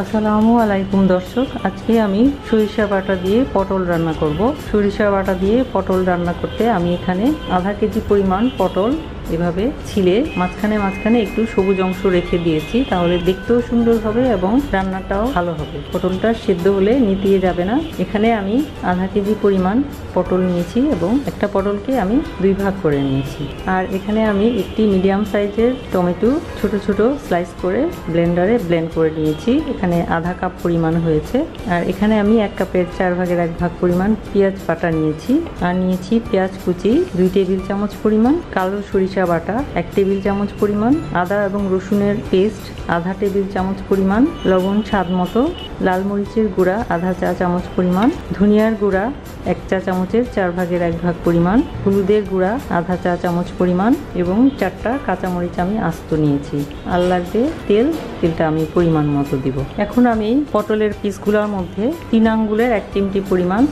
আসসালামু আলাইকুম দর্শক, আজকে আমি সরিষা বাটা দিয়ে পটল রান্না করব। সরিষা বাটা দিয়ে পটল রান্না করতে আমি এখানে আধা কেজি পরিমাণ পটল এভাবে ছিলে মাঝখানে একটু সবুজ অংশ রেখে দিয়েছি, তাহলে দেখতেও সুন্দর হবে এবং রান্নাটাও ভালো হবে। পটলটা সিদ্ধ হলে নিতিয়ে যাবে না। এখানে আমি আধা কেজি পরিমাণ পটল নিয়েছি এবং একটা পটলকে আমি 2 ভাগ করে নিয়েছি। আর এখানে আমি একটি মিডিয়াম সাইজের টমেটো ছোট ছোট স্লাইস করে ব্লেন্ডারে ব্লেন্ড করে নিয়েছি। এখানে আধা কাপ পরিমাণ হয়েছে। আর এখানে আমি 1 কাপের 4 ভাগের 1 ভাগ পরিমাণ পেঁয়াজ বাটা নিয়েছি। আর নিয়েছি পেঁয়াজ কুচি 2 টেবিল চামচ পরিমাণ, কালো সরিষা বাটা 1 টেবিল চামচ পরিমাণ, আদা এবং রসুনের পেস্ট আধা টেবিল চামচ পরিমাণ, লবণ স্বাদ মতো, লাল মরিচের গুঁড়া আধা চা চামচ পরিমাণ, ধনিয়ার গুঁড়া 1 চা চামচের 4 ভাগের 1 ভাগ পরিমাণ, হলুদের গুঁড়া আধা চা চামচ পরিমাণ এবং 4টা কাঁচামরিচ আমি আস্ত নিয়েছি। আর লাগবে তেলটা আমি পরিমাণ মতো দিব। এখন আমি পটলের পিসগুলোর মধ্যে 3 আঙ্গুলের 1 চিমটি পরিমাণ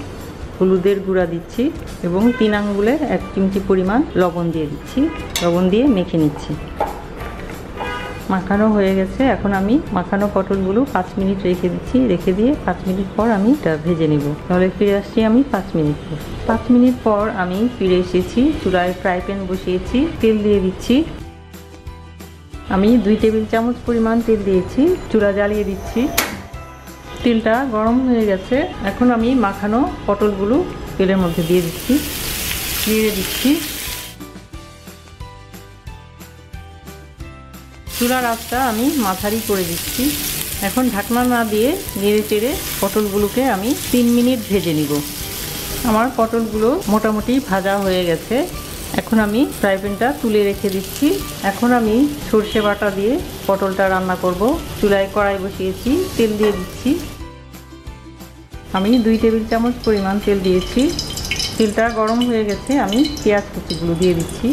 হলুদের গুঁড়া দিচ্ছি এবং 3 আঙ্গুলের 1 চিমটি পরিমাণ লবণ দিয়ে দিচ্ছি। লবণ দিয়ে মেখে নিচ্ছি। মাখানো হয়ে গেছে। এখন আমি মাখানো পটলগুলো 5 মিনিট রেখে দিচ্ছি। রেখে দিয়ে 5 মিনিট পর আমি এটা ভেজে নেব। তাহলে ফিরে আসছি আমি 5 মিনিট পর। 5 মিনিট পর আমি ফিরে এসেছি। চুলায় ফ্রাই প্যান বসিয়েছি, তেল দিয়ে দিচ্ছি। আমি 2 টেবিল চামচ পরিমাণ তেল দিয়েছি। চুলা জ্বালিয়ে দিচ্ছি। তেলটা গরম হয়ে গেছে। এখন আমি মাখানো পটলগুলো তেলের মধ্যে দিয়ে দিচ্ছি, নেড়ে দিচ্ছি। চুলার আঁচটা আমি মাঝারি করে দিচ্ছি। এখন ঢাকনা না দিয়ে নেড়ে চেড়ে পটলগুলোকে আমি 3 মিনিট ভেজে নিব। আমার পটলগুলো মোটামুটি ভাজা হয়ে গেছে। এখন আমি ফ্রাই প্যানটা তুলে রেখে দিচ্ছি। এখন আমি সরষে বাটা দিয়ে পটলটা রান্না করব। চুলায় কড়াই বসিয়েছি, তেল দিয়ে দিচ্ছি। আমি 2 টেবিল চামচ পরিমাণ তেল দিয়েছি। তেলটা গরম হয়ে গেছে। আমি পেঁয়াজ কুচিগুলো দিয়ে দিচ্ছি,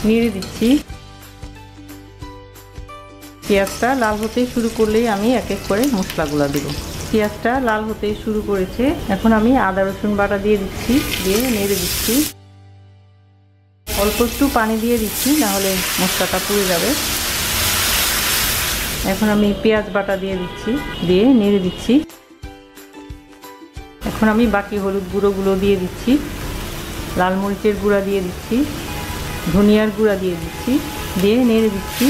নেড়ে দিচ্ছি। পেঁয়াজটা লাল হতে শুরু করলেই আমি এক এক করে মশলাগুলো দেব। পেঁয়াজটা লাল হতে শুরু করেছে। এখন আমি আদা রসুন বাটা দিয়ে দিচ্ছি, দিয়ে নেড়ে দিচ্ছি। অল্প একটু পানি দিয়ে দিচ্ছি, নাহলে মশলাটা পুড়ে যাবে। এখন আমি পেঁয়াজ বাটা দিয়ে দিচ্ছি, দিয়ে নেড়ে দিচ্ছি। এখন আমি বাকি হলুদ গুঁড়োগুলো দিয়ে দিচ্ছি, লাল মরিচের গুঁড়া দিয়ে দিচ্ছি, ধনিয়ার গুঁড়া দিয়ে দিচ্ছি, দিয়ে নেড়ে দিচ্ছি।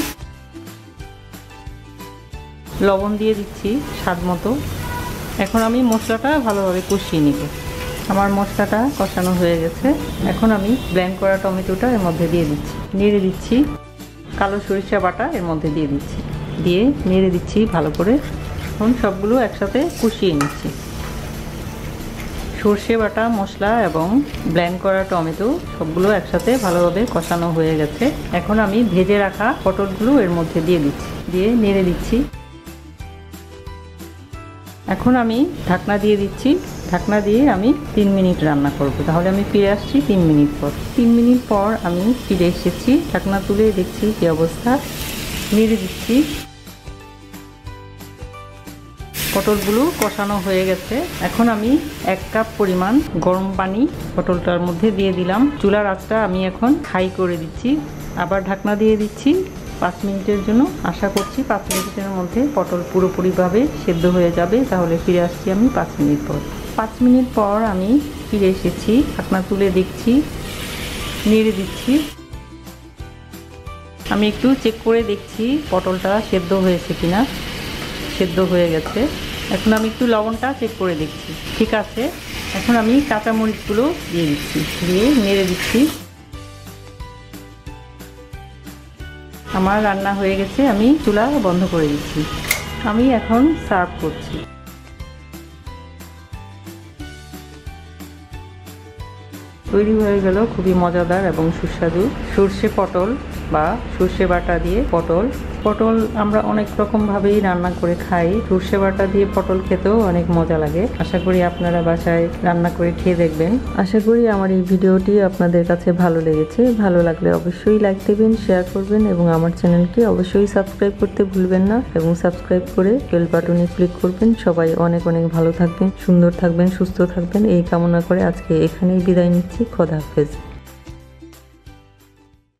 লবণ দিয়ে দিচ্ছি স্বাদ মতো। এখন আমি মশলাটা ভালোভাবে কষিয়ে নিব। আমার মশলাটা কষানো হয়ে গেছে। এখন আমি ব্লেন্ড করা টমেটোটা এর মধ্যে দিয়ে দিচ্ছি, নেড়ে দিচ্ছি। কালো সরিষা বাটা এর মধ্যে দিয়ে দিচ্ছি, দিয়ে নেড়ে দিচ্ছি ভালো করে। এখন সবগুলো একসাথে কষিয়ে নিচ্ছি। সর্ষে বাটা, মশলা এবং ব্লেন্ড করা টমেটো সবগুলো একসাথে ভালোভাবে কষানো হয়ে গেছে। এখন আমি ভেজে রাখা পটলগুলো এর মধ্যে দিয়ে দিচ্ছি, দিয়ে নেড়ে দিচ্ছি। এখন আমি ঢাকনা দিয়ে দিচ্ছি। ঢাকনা দিয়ে আমি 3 মিনিট রান্না করব। তাহলে আমি ফিরে আসছি 3 মিনিট পর। 3 মিনিট পর আমি ফিরে এসেছি। ঢাকনা তুলে দেখছি কি অবস্থা, নেড়ে দিচ্ছি। পটলগুলো কষানো হয়ে গেছে। এখন আমি 1 কাপ পরিমাণ গরম পানি পটলটার মধ্যে দিয়ে দিলাম। চুলার আঁচটা আমি এখন হাই করে দিচ্ছি। আবার ঢাকনা দিয়ে দিচ্ছি 5 মিনিটের জন্য। আশা করছি 5 মিনিটের মধ্যে পটল পুরোপুরিভাবে সেদ্ধ হয়ে যাবে। তাহলে ফিরে আসছি আমি 5 মিনিট পর। 5 মিনিট পর আমি ফিরে এসেছি। ঢাকনা তুলে দেখছি, নেড়ে দিচ্ছি। আমি একটু চেক করে দেখছি পটলটা সেদ্ধ হয়েছে কিনা। সেদ্ধ হয়ে গেছে। এখন আমি একটু লবণটা চেক করে দেখছি, ঠিক আছে। এখন আমি কাঁচামরিচগুলো দিয়ে দিচ্ছি, দিয়ে নেড়ে দিচ্ছি। আমার রান্না হয়ে গেছে। আমি চুলা বন্ধ করে দিচ্ছি। আমি এখন সার্ভ করছি। তৈরি হয়ে গেল খুবই মজাদার এবং সুস্বাদু সর্ষে পটল বা সর্ষে বাটা দিয়ে পটল। পটল আমরা অনেক রকমভাবেই রান্না করে খাই। সর্ষে বাটা দিয়ে পটল খেতেও অনেক মজা লাগে। আশা করি আপনারা বাসায় রান্না করে খেয়ে দেখবেন। আশা করি আমার এই ভিডিওটি আপনাদের কাছে ভালো লেগেছে। ভালো লাগলে অবশ্যই লাইক দেবেন, শেয়ার করবেন এবং আমার চ্যানেলকে অবশ্যই সাবস্ক্রাইব করতে ভুলবেন না এবং সাবস্ক্রাইব করে বেল বাটনে ক্লিক করবেন। সবাই অনেক অনেক ভালো থাকবেন, সুন্দর থাকবেন, সুস্থ থাকবেন এই কামনা করে আজকে এখানেই বিদায় নিচ্ছি। খোদা হাফেজ।